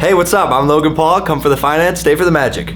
Hey, what's up? I'm Logan Paul. Come for the finance, stay for the magic.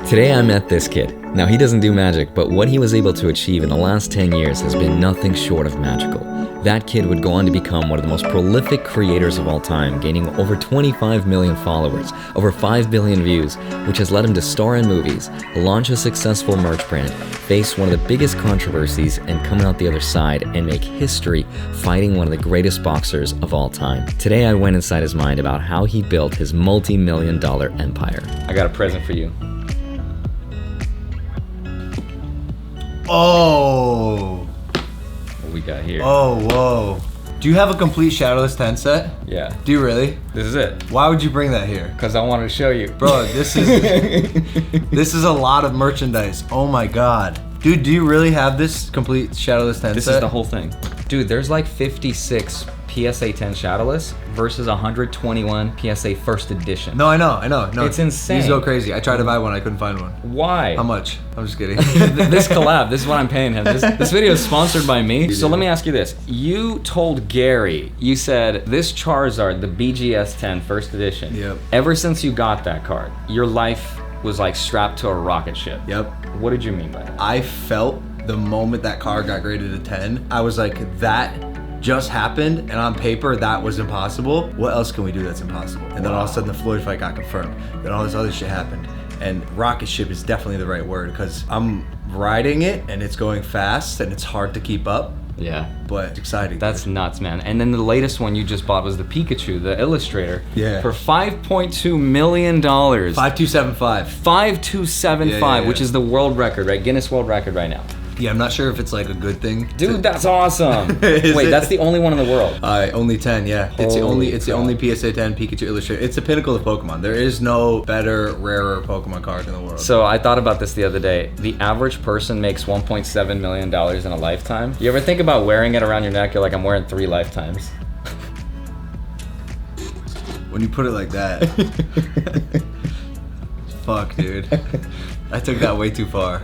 Today I met this kid. Now he doesn't do magic, but what he was able to achieve in the last 10 years has been nothing short of magical. That kid would go on to become one of the most prolific creators of all time, gaining over 25 million followers, over 5 billion views, which has led him to star in movies, launch a successful merch brand, face one of the biggest controversies, and come out the other side and make history fighting one of the greatest boxers of all time. Today I went inside his mind about how he built his multi-million-dollar empire. I got a present for you. Oh. What we got here? Oh, whoa. Do you have a complete Shadowless 10 set? Yeah. Do you really? This is it. Why would you bring that here? Because I wanted to show you. Bro, this is a lot of merchandise. Oh my god. Dude, do you really have this complete Shadowless 10 This set? is the whole thing. Dude, there's like 56 PSA 10 Shadowless versus 121 PSA first edition. No, I know. No, It's insane. These go crazy. I tried to buy one, I couldn't find one. Why? How much? I'm just kidding. This collab, this is what I'm paying him. This video is sponsored by me. So let me ask you this. You told Gary, you said, this Charizard, the BGS 10 first edition, Yep. ever since you got that card, your life was like strapped to a rocket ship. Yep. What did you mean by that? I felt the moment that card got graded a 10, I was like, that just happened, and on paper that was impossible. What else can we do that's impossible? And then all of a sudden the Floyd fight got confirmed. Then all this other shit happened. And rocket ship is definitely the right word, because I'm riding it and it's going fast and it's hard to keep up. Yeah. But it's exciting. That's nuts, man. And then the latest one you just bought was the Pikachu, the Illustrator. Yeah. For $5.2 million. 5275. 5275, Yeah. which is the world record, right? Guinness World Record right now. Yeah, I'm not sure if it's like a good thing. Dude, that's awesome. Is Wait, it? that's the only one in the world. Only 10, yeah. It's Holy the only PSA 10 Pikachu Illustrator. It's the pinnacle of Pokemon. There is no better, rarer Pokemon card in the world. So I thought about this the other day. The average person makes $1.7 million in a lifetime. You ever think about wearing it around your neck? You're like, I'm wearing 3 lifetimes. When you put it like that. Fuck, dude. I took that way too far.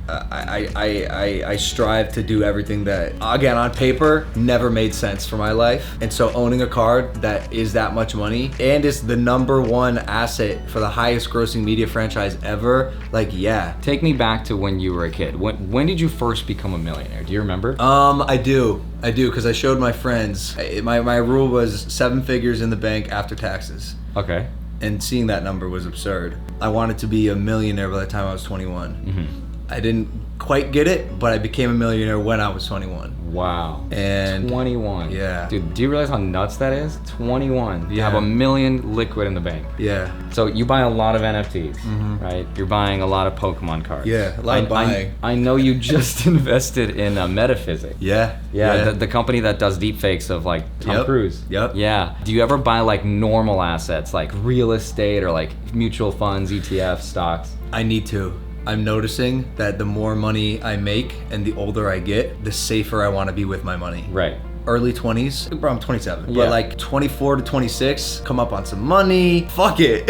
I strive to do everything that, again, on paper, never made sense for my life. And so owning a card that is that much money and is the #1 asset for the highest grossing media franchise ever, like, yeah. Take me back to when you were a kid. When did you first become a millionaire? Do you remember? I do, because I showed my friends. My rule was 7 figures in the bank after taxes. Okay. And seeing that number was absurd. I wanted to be a millionaire by the time I was 21. Mm-hmm. I didn't quite get it, but I became a millionaire when I was 21. Wow. And 21. Yeah. Dude, do you realize how nuts that is? 21. You Yeah. have $1 million liquid in the bank. Yeah. So you buy a lot of NFTs, right? You're buying a lot of Pokemon cards. Yeah, a lot of buying. I know you just invested in Metaphysics. Yeah. Yeah, the company that does deepfakes of like Tom Yep. Cruise. Yep. Yeah. Do you ever buy like normal assets like real estate or like mutual funds, ETFs, stocks? I need to. I'm noticing that the more money I make and the older I get, the safer I want to be with my money. Right. Early 20s, bro, I'm 27, Yeah. but like 24 to 26, come up on some money, fuck it.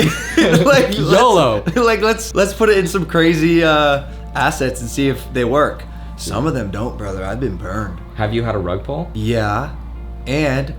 Like, YOLO. Let's put it in some crazy assets and see if they work. Some of them don't, brother. I've been burned. Have you had a rug pull? Yeah, and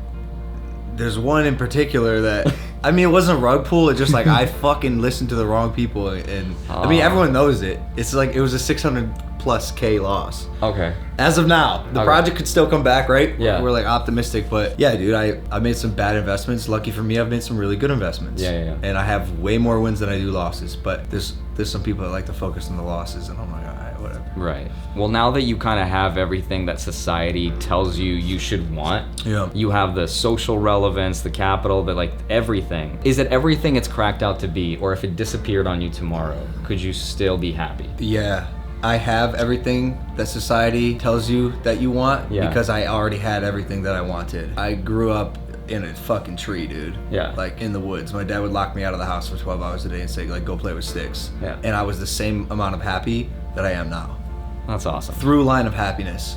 there's one in particular that, I mean, it wasn't a rug pull. It's just like I fucking listened to the wrong people, and I mean, everyone knows it. It's like it was a 600+K loss. Okay. As of now, the Okay. project could still come back, right? Yeah. We're like optimistic, but yeah, dude, I made some bad investments. Lucky for me, I've made some really good investments. Yeah. And I have way more wins than I do losses. But there's some people that like to focus on the losses, and I'm like, all right, whatever. Right. Well, now that you kind of have everything that society tells you should want, Yeah. you have the social relevance, the capital, the like everything. Is it everything it's cracked out to be, or if it disappeared on you tomorrow, could you still be happy? Yeah. I have everything that society tells you that you want because I already had everything that I wanted. I grew up in a fucking tree, dude. Yeah. Like in the woods. My dad would lock me out of the house for 12 hours a day and say, like, go play with sticks. Yeah. And I was the same amount of happy that I am now. That's awesome. Through line of happiness.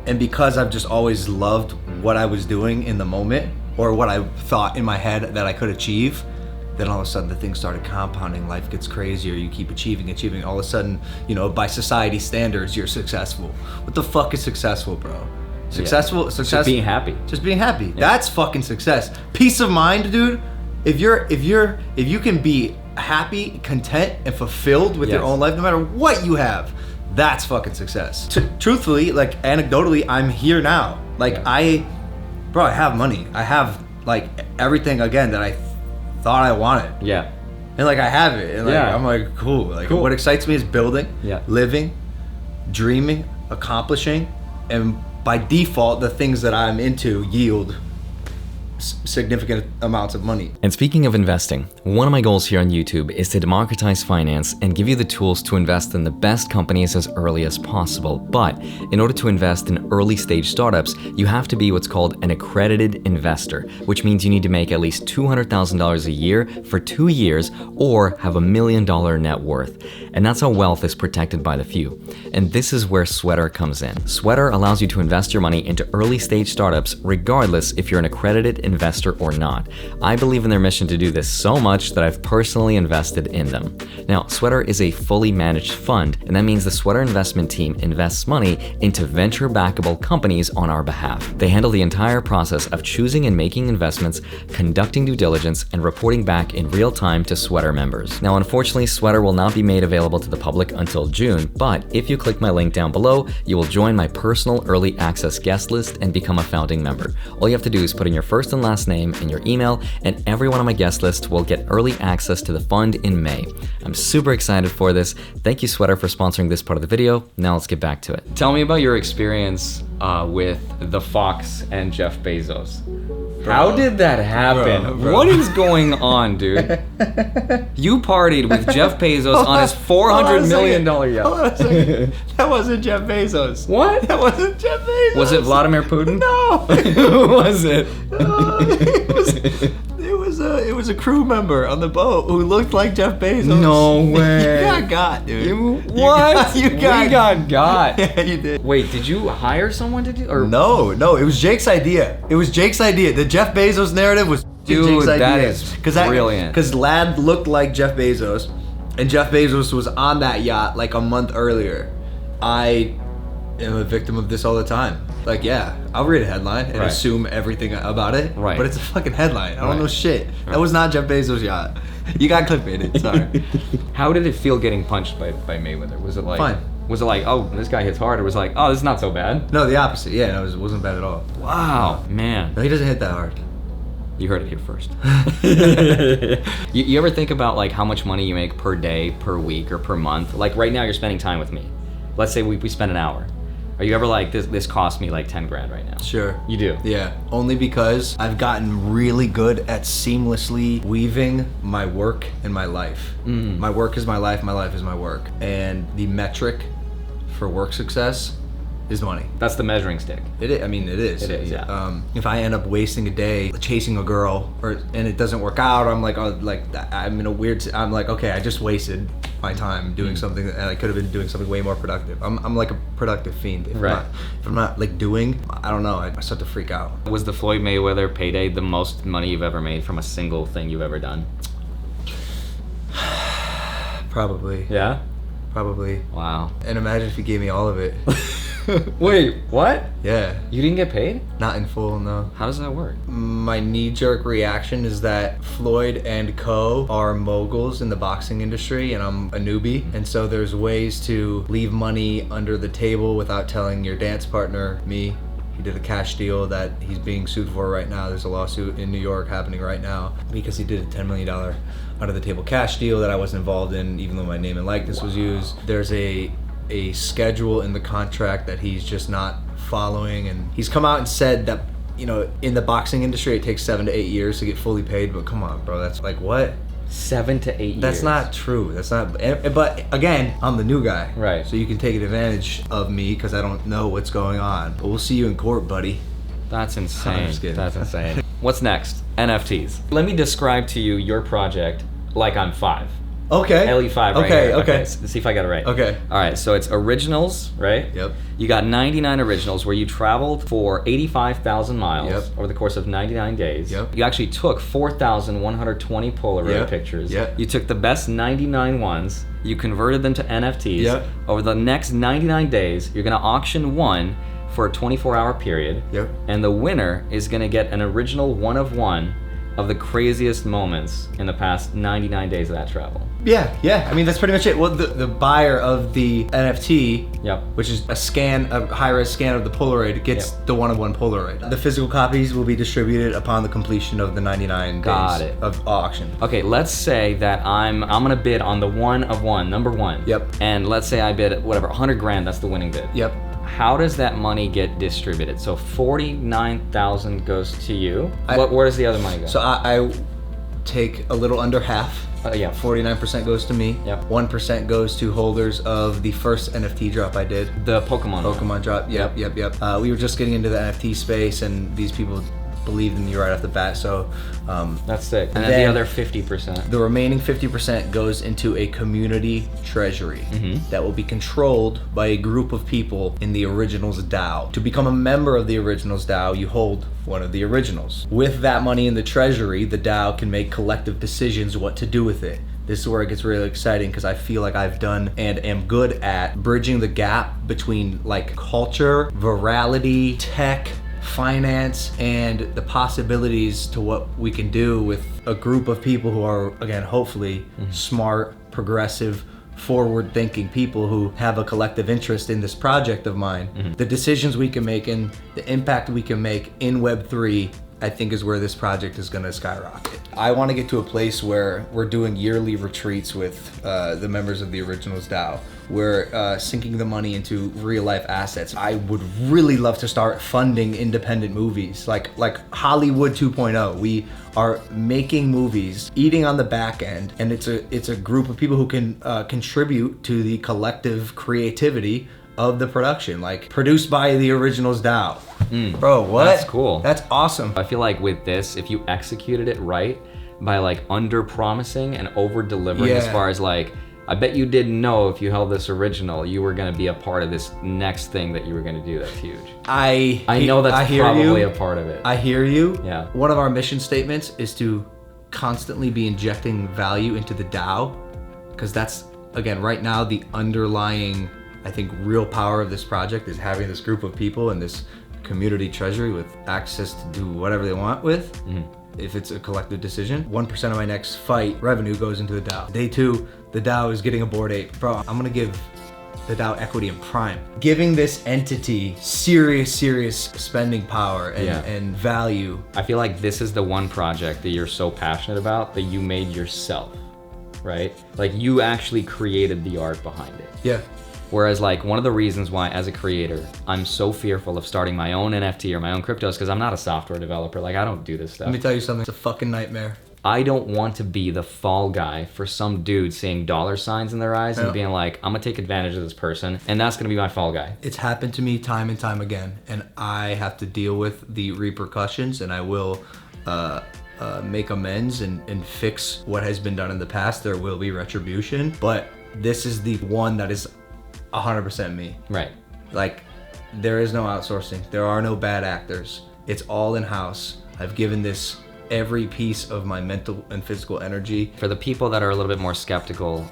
And because I've just always loved what I was doing in the moment, or what I thought in my head that I could achieve, then all of a sudden the things started compounding. Life gets crazier. You keep achieving. All of a sudden, you know, by society standards, you're successful. What the fuck is successful, bro? Successful. Just being happy. Just being happy. That's fucking success. Peace of mind, dude. If you can be happy, content, and fulfilled with your own life, no matter what you have, that's fucking success. Truthfully, like anecdotally, I'm here now. Like I have money. I have like everything again that I thought I wanted. Yeah. And like I have it. And like I'm like cool. Like what excites me is building, living, dreaming, accomplishing, and by default, the things that I'm into yield significant amounts of money. And speaking of investing, one of my goals here on YouTube is to democratize finance and give you the tools to invest in the best companies as early as possible. But in order to invest in early stage startups, you have to be what's called an accredited investor, which means you need to make at least $200,000 a year for 2 years or have $1 million net worth. And that's how wealth is protected by the few. And this is where Sweater comes in. Sweater allows you to invest your money into early stage startups regardless if you're an accredited investor or not. I believe in their mission to do this so much that I've personally invested in them. Now, Sweater is a fully managed fund, and that means the Sweater investment team invests money into venture-backable companies on our behalf. They handle the entire process of choosing and making investments, conducting due diligence, and reporting back in real time to Sweater members. Now, unfortunately, Sweater will not be made available to the public until June, but if you click my link down below, you will join my personal early access guest list and become a founding member. All you have to do is put in your first and last name and your email, and everyone on my guest list will get early access to the fund in May. I'm super excited for this. Thank you, Sweater, for sponsoring this part of the video. Now let's get back to it. Tell me about your experience with the Fox and Jeff Bezos. How did that happen? Bro. What is going on, dude? You partied with Jeff Bezos on his $400 million yacht. Hold on a second. That wasn't Jeff Bezos. What? That wasn't Jeff Bezos. Was it Vladimir Putin? No. Who was it? It was a crew member on the boat who looked like Jeff Bezos. No way. You got, dude. What? You got. got. Yeah, you did. Wait, did you hire someone to do? Or No, it was Jake's idea. The Jeff Bezos narrative was Jake's idea. That is brilliant. Because Lad looked like Jeff Bezos, and Jeff Bezos was on that yacht like a month earlier. I am a victim of this all the time. Like, yeah, I'll read a headline and assume everything about it, but it's a fucking headline. I don't know shit. That was not Jeff Bezos' yacht. You got clickbaited, sorry. How did it feel getting punched by Mayweather? Was it like... Fine. Was it like, oh, this guy hits hard, or was it like, oh, this is not so bad? No, the opposite. Yeah, no, it wasn't bad at all. Wow, man. No, he doesn't hit that hard. You heard it here first. you ever think about like how much money you make per day, per week, or per month? Like right now you're spending time with me. Let's say we spend an hour. Are you ever like, this cost me like 10 grand right now? Sure. You do? Yeah, only because I've gotten really good at seamlessly weaving my work and my life. My work is my life is my work. And the metric for work success is money. That's the measuring stick. It is. I mean, it is. It is, yeah. If I end up wasting a day chasing a girl, and it doesn't work out, I'm like, I'm in a weird. I'm like, okay, I just wasted my time doing something that I could have been doing something way more productive. I'm like a productive fiend. If I'm not like doing, I don't know. I start to freak out. Was the Floyd Mayweather payday the most money you've ever made from a single thing you've ever done? Probably. Yeah. Probably. Wow. And imagine if he gave me all of it. Wait, what? Yeah. You didn't get paid? Not in full, no. How does that work? My knee-jerk reaction is that Floyd and Co. are moguls in the boxing industry, and I'm a newbie. And so there's ways to leave money under the table without telling your dance partner, me. He did a cash deal that he's being sued for right now. There's a lawsuit in New York happening right now because he did a $10 million under the table cash deal that I wasn't involved in, even though my name and likeness was used. There's a schedule in the contract that he's just not following, and he's come out and said that, you know, in the boxing industry it takes 7 to 8 years to get fully paid, but come on, bro, that's like, what? 7 to 8 years. That's not true. That's not. But again, I'm the new guy, right? So you can take advantage of me because I don't know what's going on. But we'll see you in court, buddy. That's insane. I'm just kidding. That's insane. What's next? NFTs. Let me describe to you your project like I'm 5. Okay. LE5 right okay, here. Okay. Let's see if I got it right. Okay. All right, so it's originals, right? Yep. You got 99 originals where you traveled for 85,000 miles over the course of 99 days. Yep. You actually took 4,120 Polaroid pictures. Yep. You took the best 99 ones, you converted them to NFTs. Yep. Over the next 99 days, you're gonna auction one for a 24-hour period. Yep. And the winner is gonna get an original one of the craziest moments in the past 99 days of that travel. Yeah. I mean, that's pretty much it. Well, the buyer of the NFT, Yep. which is a high-res scan of the Polaroid, gets the one-of-one Polaroid. The physical copies will be distributed upon the completion of the 99 Got days it. of auction. Okay, let's say that I'm gonna bid on the one of one, number one. Yep. And let's say I bid whatever, 100 grand, that's the winning bid. Yep. How does that money get distributed? So 49,000 goes to you. I- Where does the other money go? So I take a little under half. Yeah. 49% goes to me. Yep. 1% goes to holders of the first NFT drop I did. The Pokemon. Pokemon drop. Yep. We were just getting into the NFT space, and these people believed in me right off the bat. So That's sick. And then then the other 50%. the remaining 50% goes into a community treasury that will be controlled by a group of people in the Originals DAO. To become a member of the Originals DAO, you hold one of the originals. With that money in the treasury, the DAO can make collective decisions what to do with it. This is where it gets really exciting because I feel like I've done and am good at bridging the gap between like culture, virality, tech, finance, and the possibilities to what we can do with a group of people who are, again, hopefully smart, progressive, forward-thinking people who have a collective interest in this project of mine. The decisions we can make and the impact we can make in Web3, I think, is where this project is going to skyrocket. I want to get to a place where we're doing yearly retreats with the members of the Originals DAO. We're sinking the money into real life assets. I would really love to start funding independent movies like Hollywood 2.0. We are making movies, eating on the back end, and it's a group of people who can contribute to the collective creativity of the production, like produced by the Originals DAO. Bro, what? That's cool. That's awesome. I feel like with this, if you executed it right by like under promising and over delivering, as Yeah. far as like, I bet you didn't know if you held this original, you were gonna be a part of this next thing that you were gonna do. That's huge. I know that's probably a part of it. I hear you. Yeah. One of our mission statements is to constantly be injecting value into the DAO, because that's, again, right now the underlying, I think, real power of this project is having this group of people and this community treasury with access to do whatever they want with. If it's a collective decision, 1% of my next fight revenue goes into the DAO. Day 2, the DAO is getting a Bored Ape. Bro, I'm gonna give the DAO equity in Prime. Giving this entity serious spending power and value. I feel like this is the one project that you're so passionate about that you made yourself, right? Like you actually created the art behind it. Yeah. Whereas like one of the reasons why as a creator, I'm so fearful of starting my own NFT or my own cryptos because I'm not a software developer. Like I don't do this stuff. Let me tell you something, it's a fucking nightmare. I don't want to be the fall guy for some dude seeing dollar signs in their eyes and being like, I'm gonna take advantage of this person and that's gonna be my fall guy. It's happened to me time and time again, and I have to deal with the repercussions, and I will make amends and fix what has been done in the past. There will be retribution, but this is the one that is 100% me. Right. Like, there is no outsourcing. There are no bad actors. It's all in-house. I've given this every piece of my mental and physical energy. For the people that are a little bit more skeptical,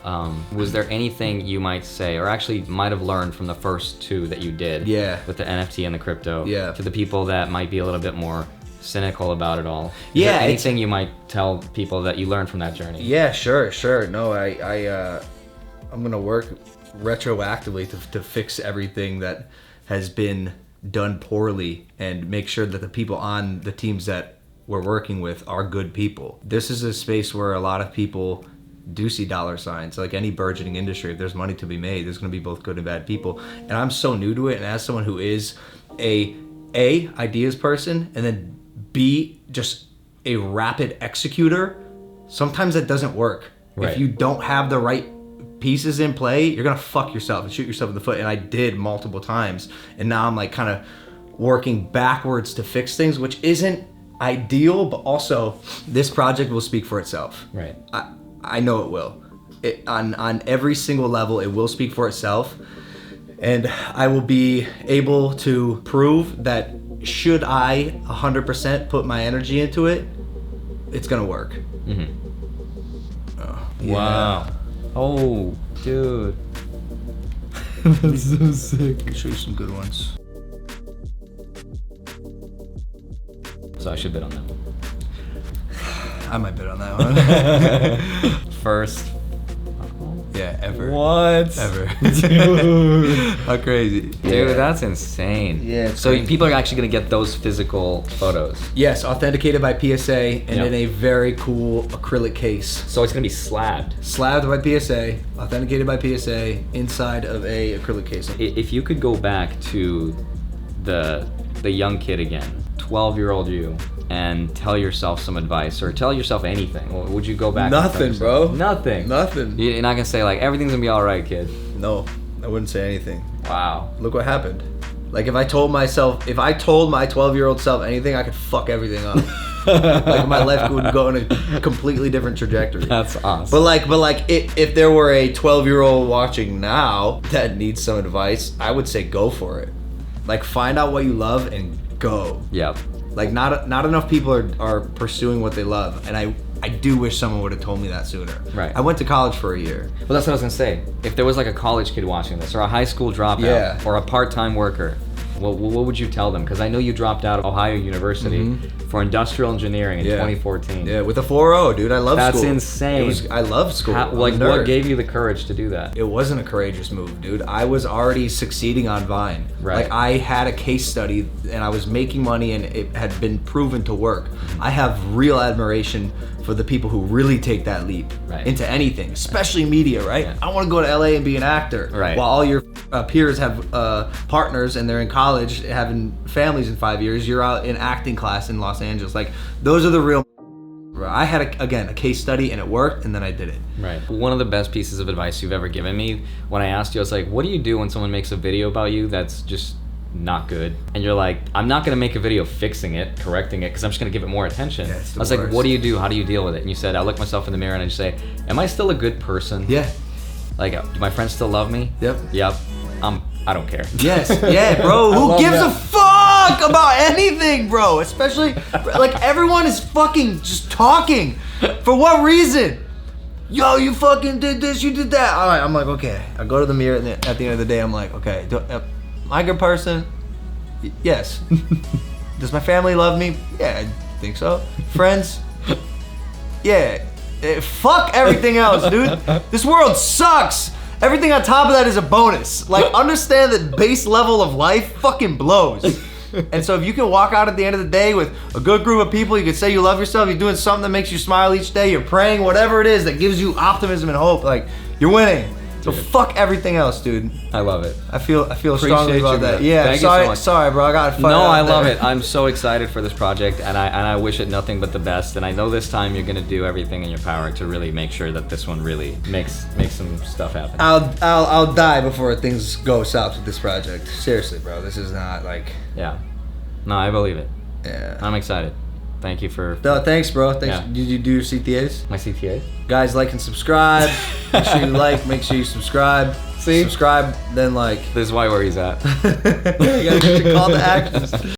was there anything you might say, or actually might have learned from the first two that you did with the NFT and the crypto, to the people that might be a little bit more cynical about it all? Is there anything you might tell people that you learned from that journey? Yeah, sure. No, I'm gonna work retroactively to fix everything that has been done poorly and make sure that the people on the teams that we're working with are good people. This is a space where a lot of people do see dollar signs. Like any burgeoning industry, if there's money to be made, there's gonna be both good and bad people. And I'm so new to it, and as someone who is a ideas person and then B, just a rapid executor, sometimes that doesn't work. If you don't have the right pieces in play, you're gonna fuck yourself and shoot yourself in the foot. And I did multiple times, and now I'm like kind of working backwards to fix things, which isn't ideal, but also this project will speak for itself. Right. I know it will. On every single level, it will speak for itself, and I will be able to prove that should I 100% put my energy into it, it's gonna work. Wow. Oh, dude. That's so sick. I'll show you some good ones. So I should bid on that one. I might bet on that one. First. Yeah, ever. What? Ever. Dude. How crazy. Dude, that's insane. Yeah, it's So crazy. people are actually going to get those physical photos. Yes, authenticated by PSA and Yeah. in a very cool acrylic case. So it's going to be slabbed. Slabbed by PSA, authenticated by PSA, inside of a acrylic case. If you could go back to the young kid again, 12-year-old you, and tell yourself some advice or tell yourself anything, would you go back? and tell Nothing, yourself? bro. Nothing. Nothing. You're not going to say like, everything's going to be all right, kid. No, I wouldn't say anything. Wow. Look what happened. Like if I told my 12-year-old self anything, I could fuck everything up. Like my life would go in a completely different trajectory. That's awesome. But like, if there were a 12-year-old watching now that needs some advice, I would say go for it. Like find out what you love and go. Yep. Like not enough people are pursuing what they love, and I do wish someone would have told me that sooner. Right. I went to college for a year. Well, that's what I was gonna say. If there was like a college kid watching this, or a high school dropout, Yeah. or a part-time worker, what would you tell them? Because I know you dropped out of Ohio University for industrial engineering in 2014. Yeah, with a 4.0, dude. I love That's school. insane. I love school. How, I'm like, a nerd. what gave you the courage to do that? It wasn't a courageous move, dude. I was already succeeding on Vine. Right. Like I had a case study and I was making money and it had been proven to work. I have real admiration for the people who really take that leap Right. into anything, especially media, right? Yeah. I want to go to LA and be an actor. Right. While all your peers have partners and they're in college having families in 5 years, you're out in acting class in Los Angeles. Like those are the real. I had a case study and it worked, and then I did it. Right. One of the best pieces of advice you've ever given me, when I asked you, I was like, what do you do when someone makes a video about you that's just not good? And you're like, I'm not going to make a video fixing it, correcting it, because I'm just going to give it more attention. Yeah, it's I the was like, worst. what do you do? How do you deal with it? And you said, I look myself in the mirror and I just say, am I still a good person? Yeah. Like, do my friends still love me? Yep. Yep. I don't care. Yes, yeah, bro. Who love gives that. a fuck about anything, bro? Especially, like, everyone is fucking just talking. For what reason? Yo, you fucking did this, you did that. All right, I'm like, okay. I go to the mirror, and at the end of the day, I'm like, okay, am I a good person? Yes. Does my family love me? Yeah, I think so. Friends? Yeah. Fuck everything else, dude. This world sucks. Everything on top of that is a bonus. Like, understand that base level of life fucking blows. And so if you can walk out at the end of the day with a good group of people, you can say you love yourself, you're doing something that makes you smile each day, you're praying, whatever it is that gives you optimism and hope, like, you're winning. So fuck everything else, dude. I love it. I feel strongly Appreciate about you, that. man. Yeah, Thank you so much. sorry, bro. I got fired. No, out I love there. it. I'm so excited for this project, and I wish it nothing but the best. And I know this time you're gonna do everything in your power to really make sure that this one really makes some stuff happen. I'll die before things go south with this project. Seriously, bro. This is not like. Yeah. No, I believe it. Yeah. I'm excited. Thank you for No, thanks, bro. Thanks. Yeah. Did you do your CTAs? my CTA. Guys, like and subscribe. Make sure you like. Make sure you subscribe. See? Subscribe, then like. This is why where he's at. You gotta get your call to action.